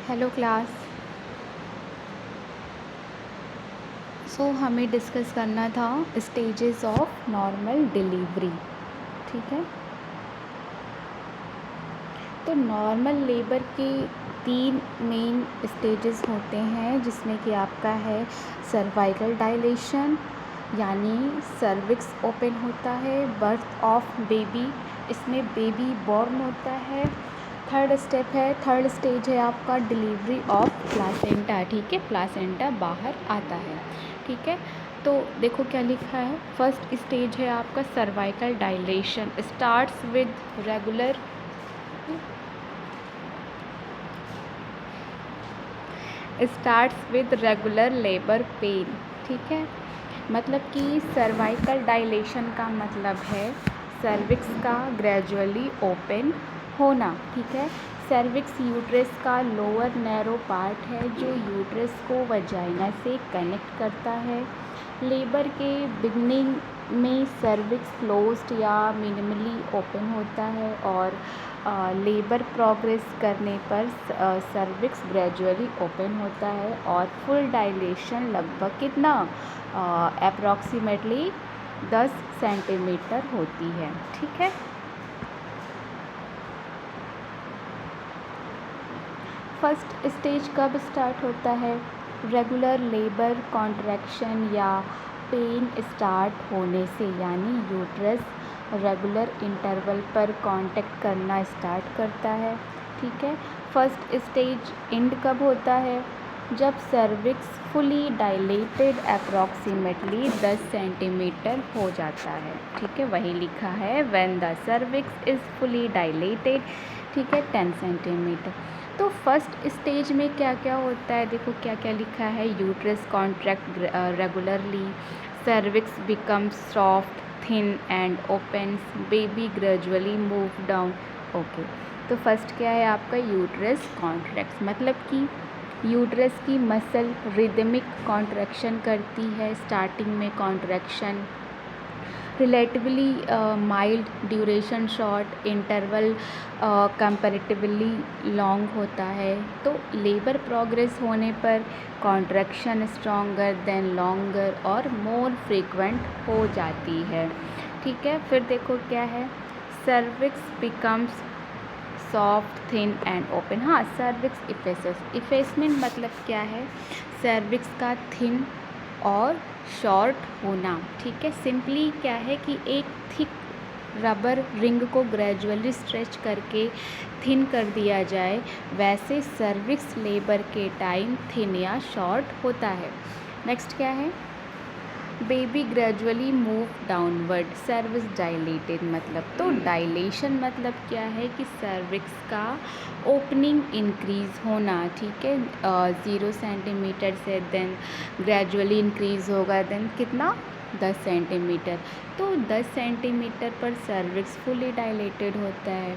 Hello class. हमें discuss करना था स्टेजेस ऑफ नॉर्मल डिलीवरी। ठीक है, तो नॉर्मल लेबर के 3 मेन स्टेजेस होते हैं, जिसमें कि आपका है सर्वाइकल डायलेशन, यानी सर्विक्स ओपन होता है। बर्थ ऑफ बेबी, इसमें बेबी बॉर्न होता है। थर्ड स्टेज है आपका डिलीवरी ऑफ प्लासेंटा। ठीक है, प्लासेंटा बाहर आता है। ठीक है, तो देखो क्या लिखा है। फर्स्ट स्टेज है आपका cervical dilation, starts with regular labour pain. ठीक है, मतलब कि सर्वाइकल डायलेशन का मतलब है सर्विक्स का ग्रेजुअली ओपन होना। ठीक है, सर्विक्स यूट्रस का लोअर नैरो पार्ट है जो यूट्रस को वजाइना से कनेक्ट करता है। लेबर के बिगनिंग में सर्विक्स क्लोज्ड या मिनिमली ओपन होता है और लेबर प्रोग्रेस करने पर सर्विक्स ग्रेजुअली ओपन होता है और फुल डायलेशन लगभग कितना अप्रॉक्सीमेटली 10 सेंटीमीटर होती है। ठीक है, फर्स्ट स्टेज कब स्टार्ट होता है? रेगुलर लेबर कॉन्ट्रैक्शन या पेन स्टार्ट होने से, यानी यूट्रस रेगुलर इंटरवल पर कांटेक्ट करना स्टार्ट करता है। ठीक है, फर्स्ट स्टेज एंड कब होता है? जब cervix fully dilated approximately 10 centimetre हो जाता है। ठीक है, वही लिखा है when the cervix is fully dilated. ठीक है, 10 सेंटीमीटर। तो फर्स्ट स्टेज में क्या क्या होता है, देखो क्या क्या लिखा है। Uterus contract regularly, cervix becomes soft thin and opens, baby gradually move down. Okay, तो फर्स्ट क्या है आपका यूट्रस कॉन्ट्रैक्ट्स, मतलब कि यूट्रस की मसल रिदमिक कॉन्ट्रैक्शन करती है। स्टार्टिंग में contraction relatively mild, duration short, interval comparatively long होता है। तो लेबर प्रोग्रेस होने पर कॉन्ट्रैक्शन स्ट्रॉन्गर देन लॉन्गर और मोर फ्रीक्वेंट हो जाती है। ठीक है, फिर देखो क्या है, cervix becomes soft thin and open. हाँ, सर्विक्स इफेसमेंट मतलब क्या है, सर्विक्स का थिन और शॉर्ट होना। ठीक है, सिंपली क्या है कि एक थिक रबर रिंग को ग्रेजुअली स्ट्रेच करके थिन कर दिया जाए, वैसे सर्विक्स लेबर के टाइम थिन या शॉर्ट होता है। नेक्स्ट क्या है, baby gradually move downward, cervix dilated, मतलब तो डायलेशन मतलब क्या है कि सर्विक्स का ओपनिंग इंक्रीज होना। ठीक है, 0 सेंटीमीटर से देन ग्रेजुअली इंक्रीज होगा, देन कितना 10 सेंटीमीटर। तो 10 सेंटीमीटर पर सर्विक्स फुली डायलेटेड होता है।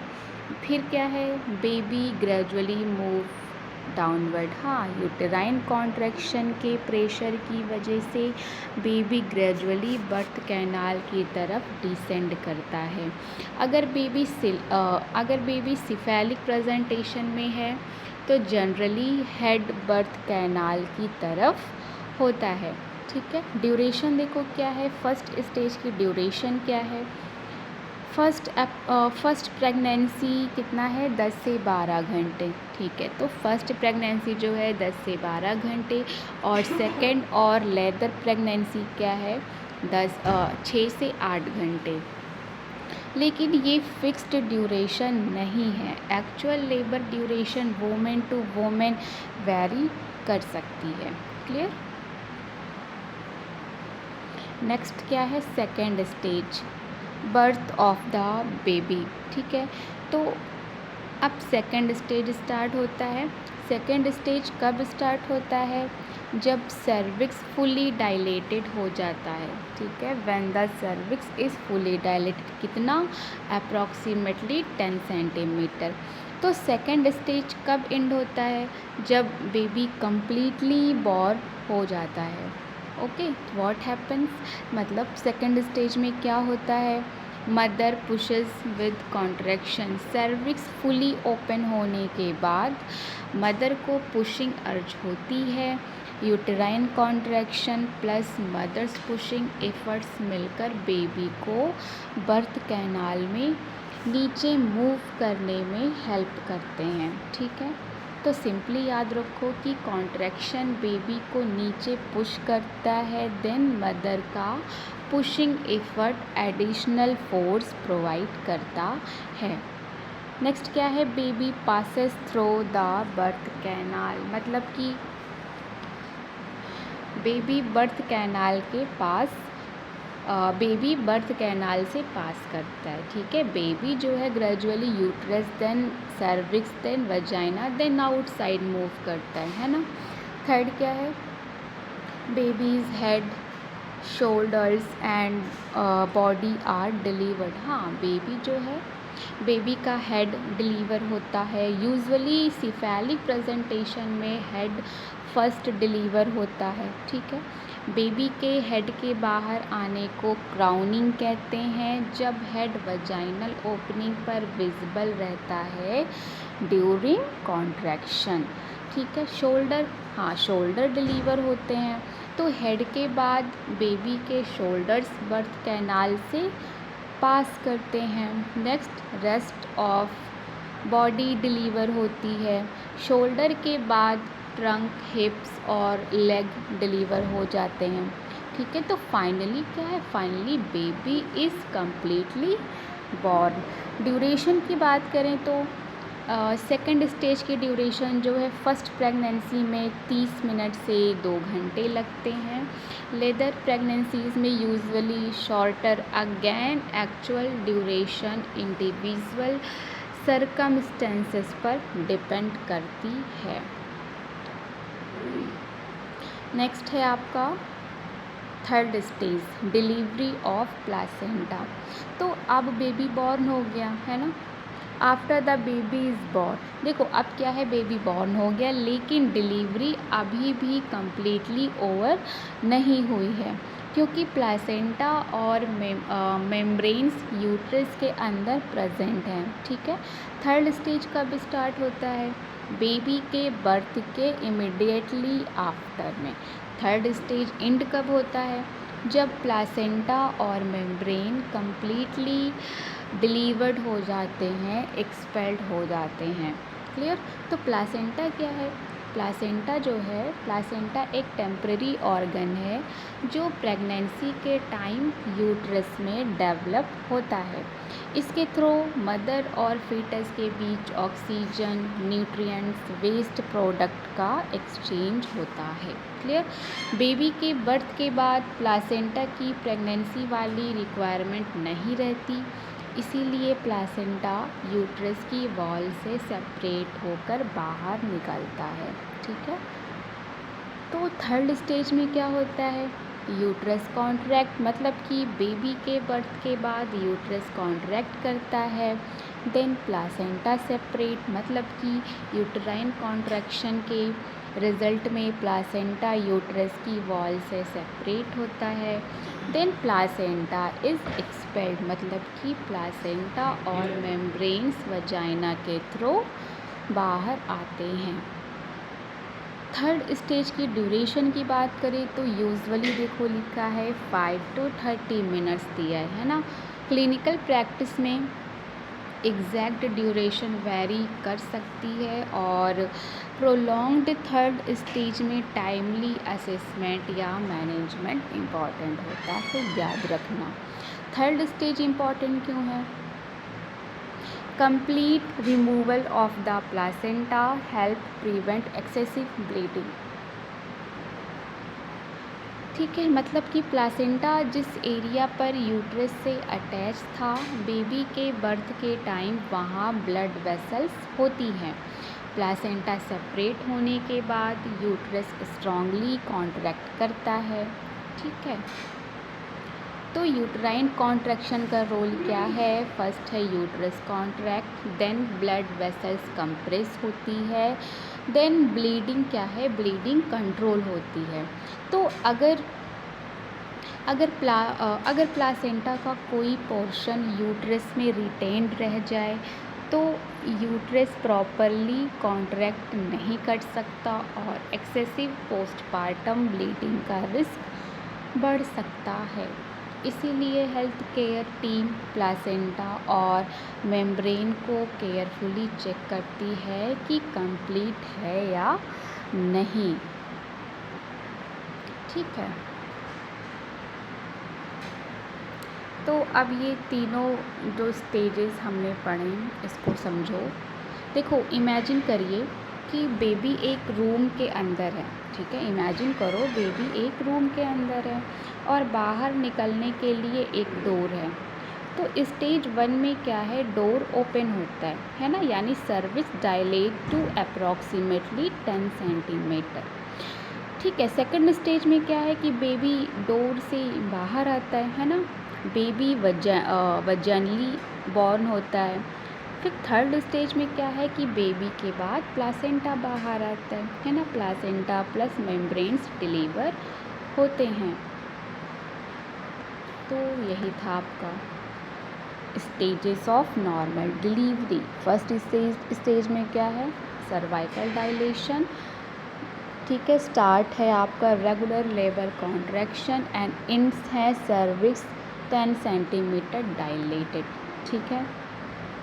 फिर क्या है, बेबी ग्रेजुअली मूव डाउनवर्ड। हाँ, यूटेराइन कॉन्ट्रैक्शन के प्रेशर की वजह से बेबी ग्रेजुअली बर्थ कैनाल की तरफ डिसेंड करता है। अगर बेबी सिफेलिक प्रेजेंटेशन में है तो जनरली हेड बर्थ कैनाल की तरफ होता है। ठीक है, ड्यूरेशन देखो क्या है, फर्स्ट स्टेज की ड्यूरेशन क्या है। फर्स्ट प्रेगनेंसी कितना है, 10 से 12 घंटे। ठीक है, तो फर्स्ट प्रेगनेंसी जो है 10 से 12 घंटे और सेकंड और लेदर प्रेगनेंसी क्या है, 6 से 8 घंटे। लेकिन ये फिक्स्ड ड्यूरेशन नहीं है, actual labour duration women to women vary कर सकती है। क्लियर। नेक्स्ट क्या है, second stage birth of the baby. ठीक है, तो अब सेकेंड स्टेज स्टार्ट होता है। सेकेंड स्टेज कब स्टार्ट होता है, जब सर्विक्स फुली डायलेटेड हो जाता है। ठीक है, when the cervix is fully dilated, कितना अप्रॉक्सीमेटली 10 सेंटीमीटर। तो सेकेंड स्टेज कब एंड होता है, जब बेबी कम्प्लीटली बॉर्न हो जाता है। ओके, व्हाट हैपन्स, मतलब सेकेंड स्टेज में क्या होता है, mother pushes with contraction. Cervix fully open होने के बाद मदर को पुशिंग अर्ज होती है। Uterine contraction plus mother's pushing efforts मिलकर बेबी को बर्थ कैनाल में नीचे मूव करने में हेल्प करते हैं। ठीक है, तो सिंपली याद रखो कि कॉन्ट्रैक्शन बेबी को नीचे पुश करता है, देन मदर का pushing effort additional force provide करता है। नेक्स्ट क्या है, baby passes through the birth canal, मतलब कि बेबी बर्थ कैनाल के पास बेबी बर्थ कैनाल से पास करता है। ठीक है, बेबी जो है gradually uterus then cervix then vagina then outside move करता है ना। थर्ड क्या है, baby's head shoulders and body are delivered. हाँ, बेबी जो है बेबी का हेड डिलीवर होता है। यूजुअली सिफेलिक प्रेजेंटेशन में हेड फर्स्ट डिलीवर होता है। ठीक है, बेबी के हेड के बाहर आने को क्राउनिंग कहते हैं, जब हेड वजाइनल ओपनिंग पर विजिबल रहता है ड्यूरिंग कॉन्ट्रैक्शन। ठीक है, शोल्डर, हाँ शोल्डर डिलीवर होते हैं, तो हेड के बाद बेबी के शोल्डर्स बर्थ कैनाल से पास करते हैं। Next rest of body deliver होती है। शोल्डर के बाद ट्रंक, हिप्स और लेग डिलीवर हो जाते हैं। ठीक है, तो फाइनली क्या है, finally baby is completely born. Duration की बात करें तो सेकेंड स्टेज की ड्यूरेशन जो है फर्स्ट प्रेगनेंसी में 30 मिनट से 2 घंटे लगते हैं। लेदर प्रेगनेंसीज में usually shorter. Again actual duration individual circumstances पर डिपेंड करती है। नेक्स्ट है आपका third stage, delivery of placenta. तो अब बेबी बॉर्न हो गया है ना, after the baby is born. देखो अब क्या है, बेबी बॉर्न हो गया लेकिन डिलीवरी अभी भी कम्प्लीटली ओवर नहीं हुई है, क्योंकि प्लासेंटा और मेम्ब्रेन्स यूट्रस के अंदर प्रेजेंट हैं। ठीक है, थर्ड स्टेज कब स्टार्ट होता है, बेबी के बर्थ के इमिडिएटली आफ्टर में। थर्ड स्टेज एंड कब होता है, जब प्लासेंटा और मेम्ब्रेन कम्प्लीटली डिलीवर्ड हो जाते हैं, एक्सपेल्ड हो जाते हैं। क्लियर, तो प्लासेंटा क्या है, प्लासेंटा जो है, प्लासेंटा एक टेम्पररी ऑर्गन है जो प्रेगनेंसी के टाइम यूट्रस में डेवलप होता है। इसके थ्रू मदर और फीटस के बीच ऑक्सीजन, न्यूट्रिएंट्स, वेस्ट प्रोडक्ट का एक्सचेंज होता है। क्लियर, बेबी के बर्थ के बाद प्लासेंटा की प्रेगनेंसी वाली रिक्वायरमेंट नहीं रहती, इसीलिए प्लासेंटा यूट्रस की वॉल से सेपरेट होकर बाहर निकलता है। ठीक है, तो थर्ड स्टेज में क्या होता है, यूट्रस कॉन्ट्रैक्ट, मतलब कि बेबी के बर्थ के बाद यूट्रस कॉन्ट्रैक्ट करता है। देन प्लासेंटा सेपरेट, मतलब कि यूट्राइन कॉन्ट्रैक्शन के रिजल्ट में प्लासेंटा यूट्रस की वॉल से सेपरेट होता है। देन प्लासेंटा इज़ एक्सपेल्ड, मतलब कि प्लासेंटा और मेम्ब्रेन्स वजाइना के थ्रू बाहर आते हैं। थर्ड स्टेज की ड्यूरेशन की बात करें तो यूजुअली देखो लिखा है 5 to 30 मिनट्स दिया है ना। क्लिनिकल प्रैक्टिस में एग्जैक्ट ड्यूरेशन वेरी कर सकती है और प्रोलॉन्ग्ड थर्ड स्टेज में टाइमली असेसमेंट या मैनेजमेंट इम्पॉर्टेंट होता है, याद रखना। थर्ड स्टेज इम्पॉर्टेंट क्यों है, complete removal of the placenta help prevent excessive bleeding. ठीक है, मतलब कि प्लासेंटा जिस एरिया पर यूट्रस से अटैच था, बेबी के बर्थ के टाइम वहाँ ब्लड वेसल्स होती हैं। प्लासेंटा सेपरेट होने के बाद यूट्रस स्ट्रांगली कॉन्ट्रैक्ट करता है। ठीक है, तो यूट्राइन कॉन्ट्रैक्शन का रोल क्या है, फर्स्ट है uterus contract, then blood vessels compress होती है, देन ब्लीडिंग क्या है, ब्लीडिंग कंट्रोल होती है। तो अगर अगर प्लासेंटा का कोई पोर्शन यूट्रस में रिटेन्ड रह जाए तो यूट्रस प्रॉपरली कॉन्ट्रैक्ट नहीं कर सकता और एक्सेसिव पोस्टपार्टम ब्लीडिंग का रिस्क बढ़ सकता है। इसीलिए हेल्थ केयर टीम प्लासेंटा और मेम्ब्रेन को केयरफुली चेक करती है कि कंप्लीट है या नहीं। ठीक है, तो अब ये तीनों जो स्टेजेस हमने पढ़े इसको समझो। देखो, इमेजिन करिए कि बेबी एक रूम के अंदर है। ठीक है, इमेजिन करो बेबी एक रूम के अंदर है और बाहर निकलने के लिए एक डोर है। तो स्टेज 1 में क्या है, डोर ओपन होता है ना, यानी cervix dilate to approximately 10 centimetre. ठीक है, सेकंड स्टेज में क्या है कि बेबी डोर से बाहर आता है ना, बेबी वजाइनली बॉर्न होता है। फिर थर्ड स्टेज में क्या है कि बेबी के बाद प्लासेंटा बाहर आता है ना, प्लासेंटा प्लस मेम्ब्रेन्स डिलीवर होते हैं। तो यही था आपका stages of normal delivery. First stage में क्या है, सर्वाइकल डायलेशन। ठीक है, स्टार्ट है आपका regular labour contraction and ends है सर्विक्स 10 सेंटीमीटर डायलेटेड। ठीक है,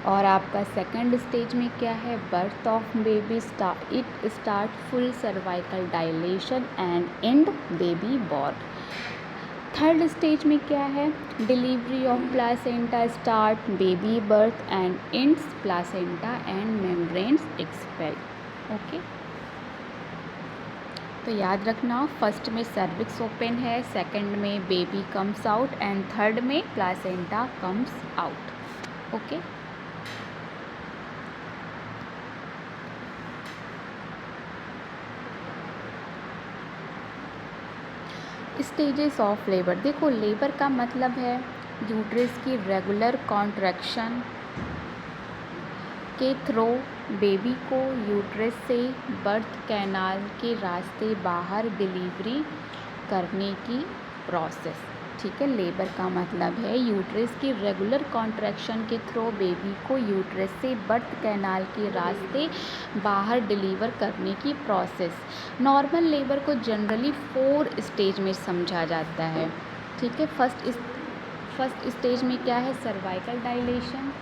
और आपका सेकंड स्टेज में क्या है, birth of baby it start full cervical dilation and and baby born. Third stage में क्या है, delivery of placenta start baby birth and ends placenta and membranes expel. Okay, तो याद रखना, फर्स्ट में सर्विक्स ओपन है, सेकंड में baby comes out and third में placenta comes out. Okay, stages of labour. देखो, लेबर का मतलब है यूट्रस की रेगुलर कॉन्ट्रैक्शन के थ्रू बेबी को यूट्रस से बर्थ कैनाल के रास्ते बाहर डिलीवरी करने की प्रोसेस। ठीक है, लेबर का मतलब है यूट्रस की रेगुलर कॉन्ट्रैक्शन के थ्रू बेबी को यूट्रस से बर्थ कैनाल के रास्ते बाहर डिलीवर करने की प्रोसेस। नॉर्मल लेबर को जनरली 4 स्टेज में समझा जाता है। ठीक है, फर्स्ट स्टेज में क्या है, सर्वाइकल डायलेशन।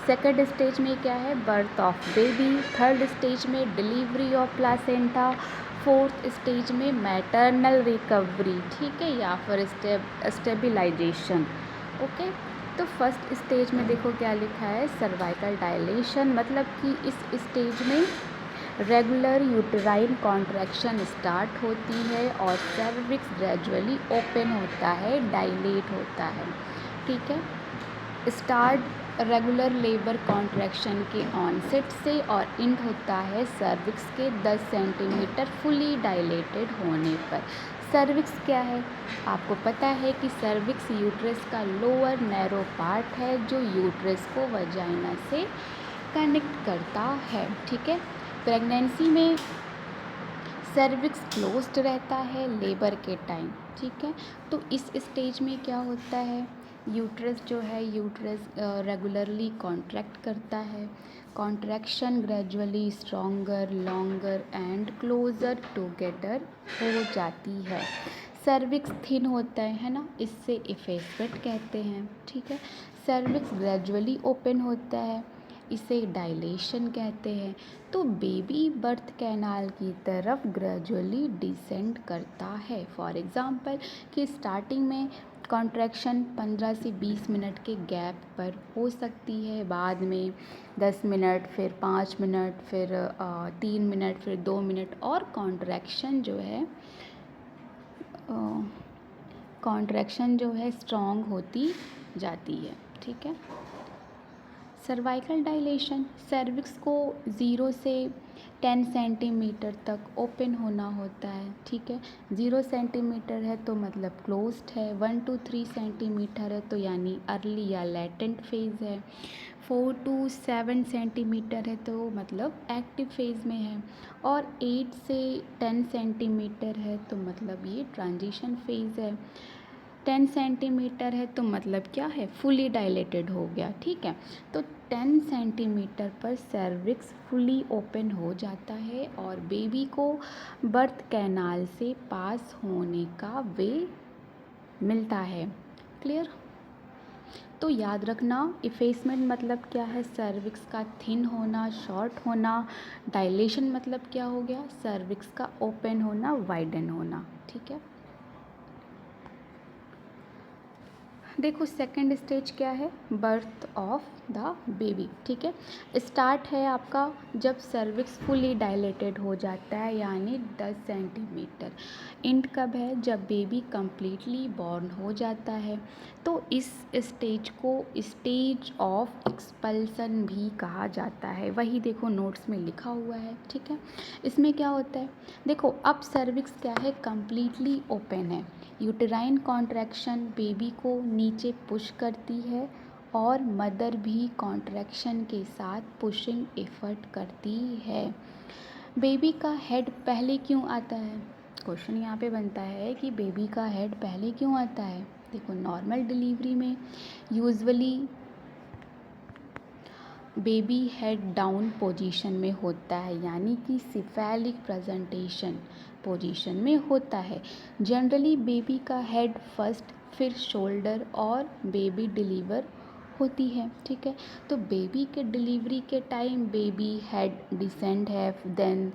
सेकंड स्टेज में क्या है, birth of baby. Third stage में delivery of placenta. Fourth stage में मैटरनल रिकवरी। ठीक है, या फिर स्टेबलाइजेशन। ओके, तो फर्स्ट स्टेज में देखो क्या लिखा है, सर्वाइकल डायलेशन, मतलब कि इस स्टेज में रेगुलर यूटेराइन कॉन्ट्रैक्शन स्टार्ट होती है और सर्विक्स ग्रेजुअली ओपन होता है, डायलेट होता है। ठीक है, स्टार्ट रेगुलर लेबर कॉन्ट्रैक्शन के ऑनसेट से और एंड होता है सर्विक्स के 10 सेंटीमीटर फुली डायलेटेड होने पर। सर्विक्स क्या है, आपको पता है कि सर्विक्स यूट्रस का लोअर नैरो पार्ट है जो यूट्रस को वजाइना से कनेक्ट करता है। ठीक है, प्रेगनेंसी में सर्विक्स क्लोज्ड रहता है लेबर के टाइम। ठीक है, तो इस स्टेज में क्या होता है, यूट्रस जो है यूट्रस रेगुलरली कॉन्ट्रैक्ट करता है। Contraction gradually stronger, longer and closer together हो जाती है। सर्विक्स थिन होता है ना, इससे इफेक्ट कहते हैं। ठीक है, सर्विक्स ग्रेजुअली ओपन होता है, इसे डायलेशन कहते हैं। तो बेबी बर्थ कैनाल की तरफ ग्रेजुअली डिसेंड करता है। फॉर एग्ज़ाम्पल कि स्टार्टिंग में कॉन्ट्रैक्शन 15 से 20 मिनट के गैप पर हो सकती है, बाद में 10 मिनट, फिर 5 मिनट, फिर 3 मिनट, फिर 2 मिनट, और कॉन्ट्रैक्शन जो है स्ट्रॉन्ग होती जाती है। ठीक है, सर्वाइकल डायलेशन, सर्विक्स को 0 से 10 सेंटीमीटर तक ओपन होना होता है, ठीक है। 0 सेंटीमीटर है तो मतलब क्लोज्ड है, 1 to 3 सेंटीमीटर है तो यानी अर्ली या लेटेंट फेज़ है, 4 to 7 सेंटीमीटर है तो मतलब एक्टिव फेज़ में है, और 8 से 10 सेंटीमीटर है तो मतलब ये ट्रांजिशन फेज़ है। 10 सेंटीमीटर है तो मतलब क्या है, फुली डायलेटेड हो गया, ठीक है। तो 10 सेंटीमीटर पर सर्विक्स फुली ओपन हो जाता है और बेबी को बर्थ कैनाल से पास होने का वे मिलता है। क्लियर? तो याद रखना, इफेसमेंट मतलब क्या है, सर्विक्स का थिन होना, शॉर्ट होना। डायलेशन मतलब क्या हो गया, सर्विक्स का ओपन होना, वाइडन होना, ठीक है। देखो सेकंड स्टेज क्या है, बर्थ ऑफ द बेबी, ठीक है। स्टार्ट है आपका जब सर्विक्स फुली डायलेटेड हो जाता है यानी 10 सेंटीमीटर। एंड कब है, जब बेबी कंप्लीटली बॉर्न हो जाता है। तो इस स्टेज को स्टेज ऑफ एक्सपल्सन भी कहा जाता है, वही देखो नोट्स में लिखा हुआ है, ठीक है। इसमें क्या होता है, देखो अब सर्विक्स क्या है, कंप्लीटली ओपन है। यूटेराइन कॉन्ट्रैक्शन बेबी को नीचे पुश करती है और मदर भी कॉन्ट्रैक्शन के साथ पुशिंग एफर्ट करती है। बेबी का हेड पहले क्यों आता है, क्वेश्चन यहाँ पे बनता है कि बेबी का हेड पहले क्यों आता है। देखो नॉर्मल डिलीवरी में usually baby head down position में होता है, यानी कि सिफेलिक प्रेजेंटेशन पोजीशन में होता है। जनरली बेबी का हेड फर्स्ट, फिर शोल्डर और बेबी डिलीवर होती है, ठीक है। तो बेबी के डिलीवरी के टाइम बेबी हेड डिसेंड है, then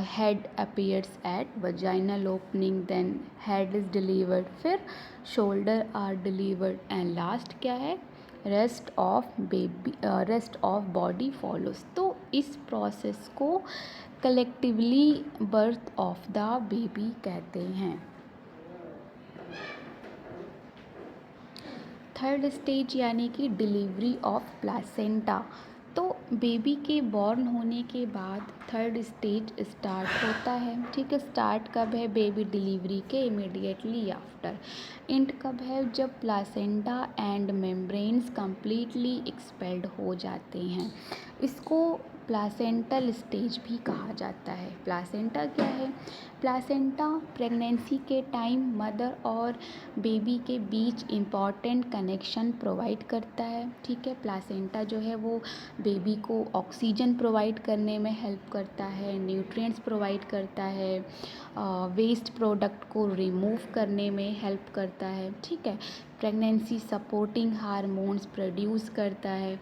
head appears at vaginal opening, then head is delivered, फिर shoulder are delivered and last क्या है, रेस्ट ऑफ बॉडी फॉलोस। तो इस प्रोसेस को collectively birth of the baby कहते हैं। थर्ड स्टेज यानी कि डिलीवरी ऑफ प्लासेंटा। तो बेबी के बॉर्न होने के बाद थर्ड स्टेज स्टार्ट होता है, ठीक है। स्टार्ट कब है, बेबी डिलीवरी के इमीडिएटली आफ्टर। एंड कब है, जब placenta and membranes completely expelled हो जाते हैं। इसको प्लासेंटल स्टेज भी कहा जाता है। प्लासेंटा क्या है, प्लासेंटा प्रेगनेंसी के टाइम मदर और बेबी के बीच इम्पॉर्टेंट कनेक्शन प्रोवाइड करता है, ठीक है। प्लासेंटा जो है वो बेबी को ऑक्सीजन प्रोवाइड करने में हेल्प करता है, न्यूट्रिएंट्स प्रोवाइड करता है, वेस्ट प्रोडक्ट को रिमूव करने में हेल्प करता है, ठीक है। प्रेगनेंसी सपोर्टिंग हार्मोन्स प्रोड्यूस करता है।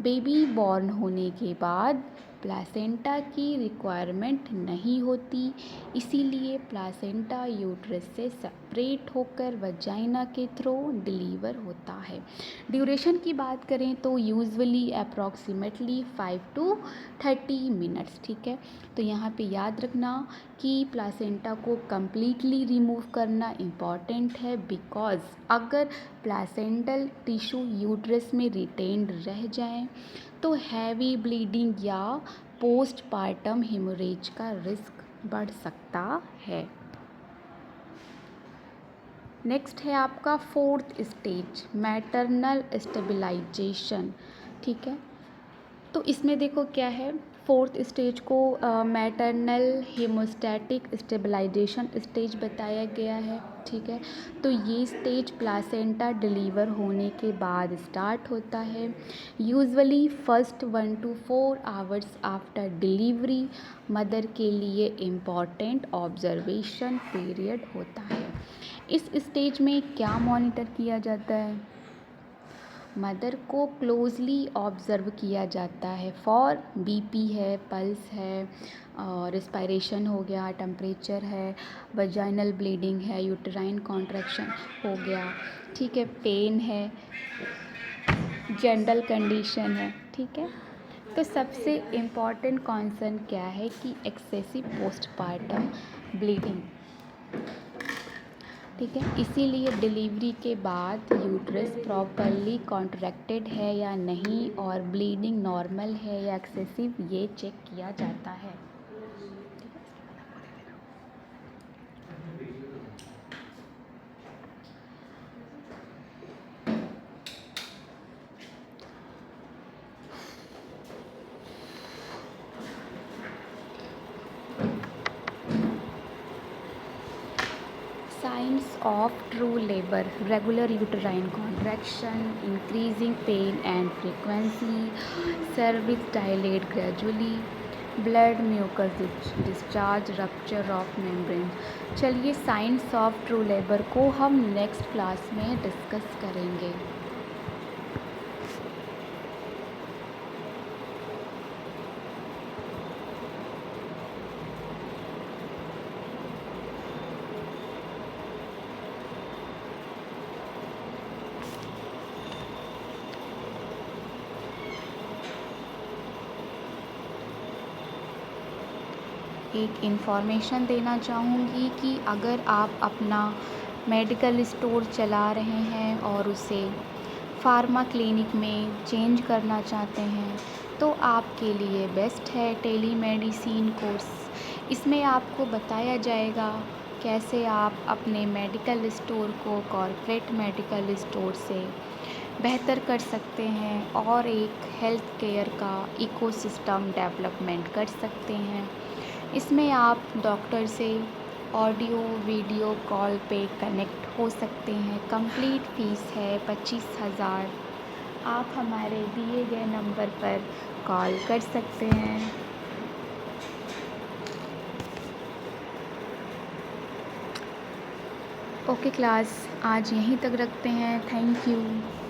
बेबी बॉर्न होने के बाद प्लासेंटा की रिक्वायरमेंट नहीं होती, इसीलिए प्लासेंटा यूट्रस से सेपरेट होकर वजाइना के थ्रू डिलीवर होता है। ड्यूरेशन की बात करें तो यूजुअली अप्रॉक्सीमेटली 5 to 30 मिनट्स, ठीक है। तो यहाँ पे याद रखना कि प्लासेंटा को कम्प्लीटली रिमूव करना इम्पॉर्टेंट है, बिकॉज़ अगर प्लासेंटल टिश्यू यूट्रस में रिटेन्ड रह जाएं तो हैवी ब्लीडिंग या पोस्टपार्टम हेमोरेज का रिस्क बढ़ सकता है। नेक्स्ट है आपका फोर्थ स्टेज, मैटरनल स्टेबलाइजेशन, ठीक है। तो इसमें देखो क्या है, फोर्थ स्टेज को मैटरनल हेमोस्टैटिक स्टेबलाइजेशन स्टेज बताया गया है, ठीक है। तो ये स्टेज प्लासेंटा डिलीवर होने के बाद स्टार्ट होता है। Usually first 1 to 4 hours after delivery mother के लिए इम्पॉर्टेंट ऑब्जर्वेशन पीरियड होता है। इस स्टेज में क्या मॉनिटर किया जाता है, मदर को क्लोजली ऑब्ज़र्व किया जाता है फॉर बीपी है, पल्स है, रिस्पायरेशन हो गया, टेम्परेचर है, वजाइनल ब्लीडिंग है, यूटेराइन कॉन्ट्रैक्शन हो गया, ठीक है, पेन है, जनरल कंडीशन है, ठीक है। तो सबसे इम्पॉर्टेंट कॉन्सर्न क्या है कि एक्सेसिव पोस्टपार्टम ब्लीडिंग। ठीक है। इसीलिए डिलीवरी के बाद यूट्रस प्रॉपरली कॉन्ट्रैक्टेड है या नहीं और ब्लीडिंग नॉर्मल है या एक्सेसिव, ये चेक किया जाता है। Signs of true labor: regular uterine contraction, increasing pain and frequency, cervix dilate gradually, blood mucus discharge, rupture of membrane। चलिए साइंस ऑफ ट्रू लेबर को हम नेक्स्ट क्लास में डिस्कस करेंगे। एक इन्फॉर्मेशन देना चाहूँगी कि अगर आप अपना मेडिकल स्टोर चला रहे हैं और उसे फार्मा क्लिनिक में चेंज करना चाहते हैं तो आपके लिए बेस्ट है टेलीमेडिसिन कोर्स। इसमें आपको बताया जाएगा कैसे आप अपने मेडिकल स्टोर को कॉर्पोरेट मेडिकल स्टोर से बेहतर कर सकते हैं और एक हेल्थ केयर का इकोसिस्टम डेवलपमेंट कर सकते हैं। इसमें आप डॉक्टर से ऑडियो वीडियो कॉल पे कनेक्ट हो सकते हैं। कंप्लीट फ़ीस है 25,000। आप हमारे दिए गए नंबर पर कॉल कर सकते हैं। ओके क्लास, आज यहीं तक रखते हैं। Thank you.